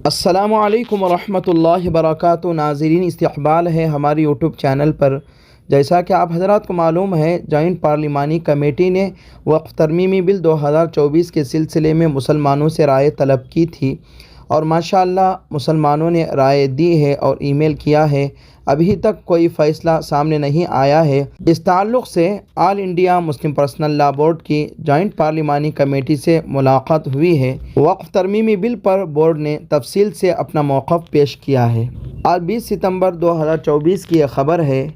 السلام علیکم ورحمۃ اللہ وبرکاتہ۔ ناظرین، استقبال ہے ہماری یوٹیوب چینل پر۔ جیسا کہ آپ حضرات کو معلوم ہے، جوائنٹ پارلیمانی کمیٹی نے وقف ترمیمی بل 2024 کے سلسلے میں مسلمانوں سے رائے طلب کی تھی اور ماشاءاللہ مسلمانوں نے رائے دی ہے اور ای میل کیا ہے۔ ابھی تک کوئی فیصلہ سامنے نہیں آیا ہے۔ اس تعلق سے آل انڈیا مسلم پرسنل لا بورڈ کی جوائنٹ پارلیمانی کمیٹی سے ملاقات ہوئی ہے۔ وقف ترمیمی بل پر بورڈ نے تفصیل سے اپنا موقف پیش کیا ہے۔ آج 20 ستمبر 2024 کی یہ خبر ہے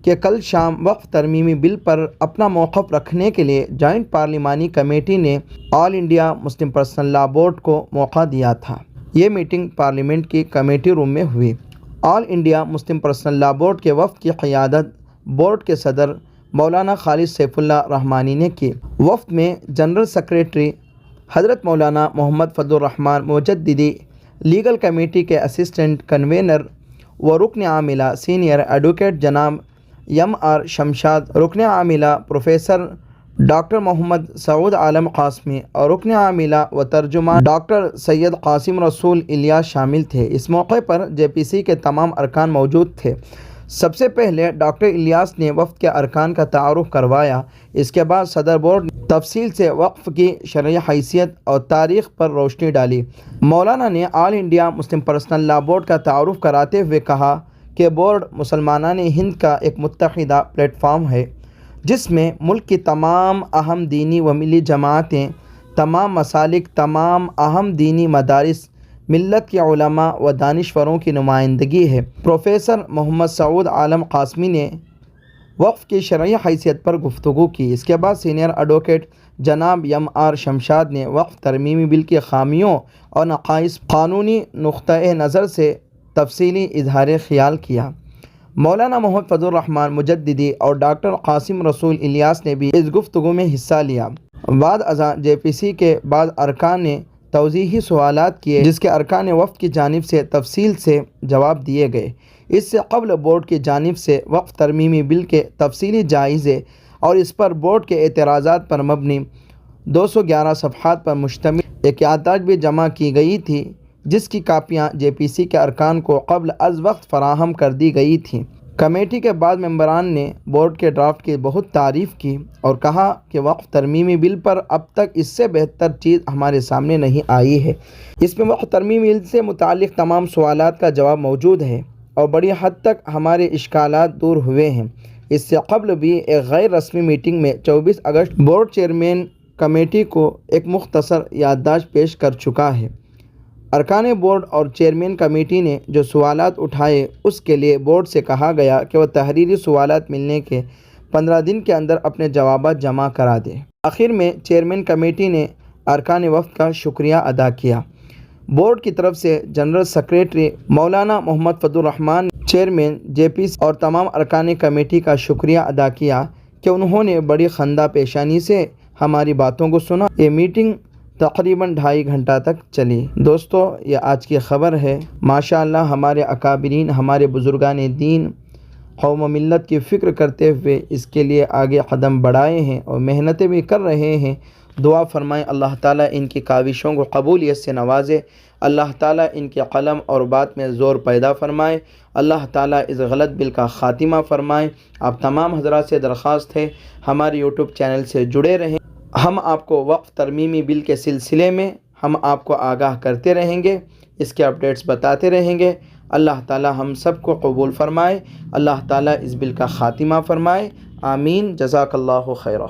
کہ کل شام وقف ترمیمی بل پر اپنا موقف رکھنے کے لیے جوائنٹ پارلیمانی کمیٹی نے آل انڈیا مسلم پرسنل لا بورڈ کو موقع دیا تھا۔ یہ میٹنگ پارلیمنٹ کی کمیٹی روم میں ہوئی۔ آل انڈیا مسلم پرسنل لا بورڈ کے وفد کی قیادت بورڈ کے صدر مولانا خالد سیف اللہ رحمانی نے کی۔ وفد میں جنرل سیکریٹری حضرت مولانا محمد فضل الرحمان مجددی، لیگل کمیٹی کے اسسٹنٹ کنوینر و رکن عاملہ سینئر ایڈوکیٹ جناب ایم آر شمشاد، رکن عاملہ پروفیسر ڈاکٹر محمد سعود عالم قاسمی اور رکن عاملہ و ترجمان ڈاکٹر سید قاسم رسول الیاس شامل تھے۔ اس موقع پر جے پی سی کے تمام ارکان موجود تھے۔ سب سے پہلے ڈاکٹر الیاس نے وفد کے ارکان کا تعارف کروایا۔ اس کے بعد صدر بورڈ نے تفصیل سے وقف کی شرعی حیثیت اور تاریخ پر روشنی ڈالی۔ مولانا نے آل انڈیا مسلم پرسنل لا بورڈ کا تعارف کراتے ہوئے کہا کہ بورڈ مسلمانان ہند کا ایک متحدہ پلیٹ فارم ہے جس میں ملک کی تمام اہم دینی و ملی جماعتیں، تمام مسالک، تمام اہم دینی مدارس، ملت کے علماء و دانشوروں کی نمائندگی ہے۔ پروفیسر محمد سعود عالم قاسمی نے وقف کی شرعی حیثیت پر گفتگو کی۔ اس کے بعد سینئر ایڈوکیٹ جناب ایم آر شمشاد نے وقف ترمیمی بل کی خامیوں اور نقائص قانونی نقطۂ نظر سے تفصیلی اظہار خیال کیا۔ مولانا محمد فضل الرحمان مجددی اور ڈاکٹر قاسم رسول الیاس نے بھی اس گفتگو میں حصہ لیا۔ بعد ازاں جے پی سی کے بعض ارکان نے توضیحی سوالات کیے جس کے ارکان وفد کی جانب سے تفصیل سے جواب دیے گئے۔ اس سے قبل بورڈ کی جانب سے وقف ترمیمی بل کے تفصیلی جائزے اور اس پر بورڈ کے اعتراضات پر مبنی 211 صفحات پر مشتمل ایک یادداشت بھی جمع کی گئی تھی جس کی کاپیاں جے پی سی کے ارکان کو قبل از وقت فراہم کر دی گئی تھیں۔ کمیٹی کے بعض ممبران نے بورڈ کے ڈرافٹ کی بہت تعریف کی اور کہا کہ وقف ترمیمی بل پر اب تک اس سے بہتر چیز ہمارے سامنے نہیں آئی ہے۔ اس میں وقف ترمیمی بل سے متعلق تمام سوالات کا جواب موجود ہے اور بڑی حد تک ہمارے اشکالات دور ہوئے ہیں۔ اس سے قبل بھی ایک غیر رسمی میٹنگ میں 24 اگست بورڈ چیئرمین کمیٹی کو ایک مختصر یادداشت پیش کر چکا ہے۔ ارکان بورڈ اور چیئرمین کمیٹی نے جو سوالات اٹھائے اس کے لیے بورڈ سے کہا گیا کہ وہ تحریری سوالات ملنے کے 15 دن کے اندر اپنے جوابات جمع کرا دے۔ آخر میں چیئرمین کمیٹی نے ارکان وفد کا شکریہ ادا کیا۔ بورڈ کی طرف سے جنرل سیکریٹری مولانا محمد فضل الرحمان نے چیئرمین جے پی سی اور تمام ارکان کمیٹی کا شکریہ ادا کیا کہ انہوں نے بڑی خندہ پیشانی سے ہماری باتوں کو سنا۔ یہ میٹنگ تقریباً 2.5 گھنٹہ تک چلی۔ دوستو، یہ آج کی خبر ہے۔ ماشاءاللہ ہمارے اکابرین، ہمارے بزرگان دین قوم و ملت کی فکر کرتے ہوئے اس کے لیے آگے قدم بڑھائے ہیں اور محنتیں بھی کر رہے ہیں۔ دعا فرمائیں اللہ تعالیٰ ان کی کاوشوں کو قبولیت سے نوازے، اللہ تعالیٰ ان کے قلم اور بات میں زور پیدا فرمائے، اللہ تعالیٰ اس غلط بل کا خاتمہ فرمائے۔ آپ تمام حضرات سے درخواست ہے ہمارے یوٹیوب چینل سے جڑے رہیں۔ ہم آپ کو وقف ترمیمی بل کے سلسلے میں ہم آپ کو آگاہ کرتے رہیں گے، اس کے اپڈیٹس بتاتے رہیں گے۔ اللہ تعالیٰ ہم سب کو قبول فرمائے، اللہ تعالیٰ اس بل کا خاتمہ فرمائے، آمین۔ جزاک اللہ خیرہ۔